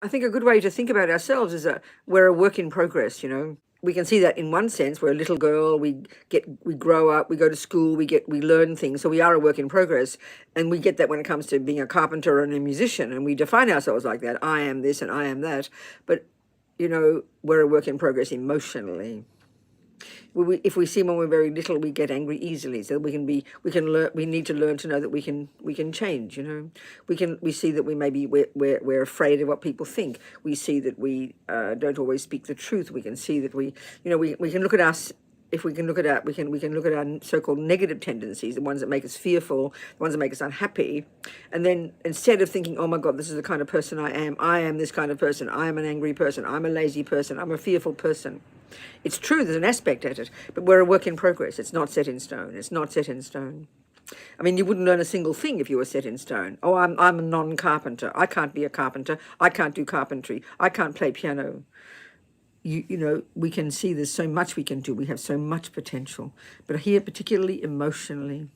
I think a good way to think about ourselves is we're a work in progress, you know. We can see that in one sense. We're a little girl, we grow up, we go to school, we learn things. So we are a work in progress. And we get that when it comes to being a carpenter and a musician, and we define ourselves like that. I am this and I am that. But, you know, we're a work in progress emotionally. If we see when we're very little, we get angry easily. So we can learn. We need to learn to know that we can change. You know, we see that we're afraid of what people think. We see that we don't always speak the truth. We can see that we can look at us. If we can look at we can look at our so-called negative tendencies, the ones that make us fearful, the ones that make us unhappy, and then instead of thinking, oh my God, this is the kind of person I am this kind of person, I am an angry person, I'm a lazy person, I'm a fearful person. It's true, there's an aspect at it, but we're a work in progress. It's not set in stone. It's not set in stone. I mean, you wouldn't learn a single thing if you were set in stone. Oh, I'm a non-carpenter. I can't be a carpenter. I can't do carpentry. I can't play piano. You know, we can see there's so much we can do. We have so much potential. But here, particularly emotionally,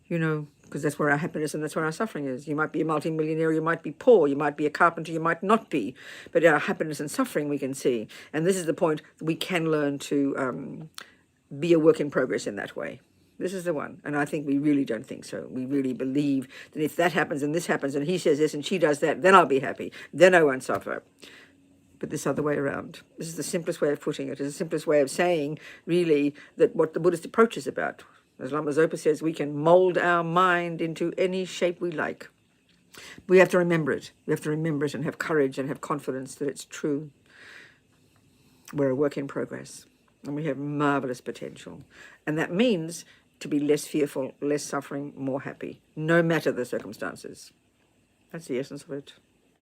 you know, because that's where our happiness and that's where our suffering is. You might be a multimillionaire, you might be poor, you might be a carpenter, you might not be. But our happiness and suffering we can see. And this is the point, we can learn to be a work in progress in that way. This is the one. And I think we really don't think so. We really believe that if that happens and this happens and he says this and she does that, then I'll be happy. Then I won't suffer. But this other way around. This is the simplest way of putting it. It's the simplest way of saying, really, that what the Buddhist approach is about. As Lama Zopa says, we can mold our mind into any shape we like. We have to remember it. We have to remember it and have courage and have confidence that it's true. We're a work in progress. And we have marvelous potential. And that means to be less fearful, less suffering, more happy, no matter the circumstances. That's the essence of it.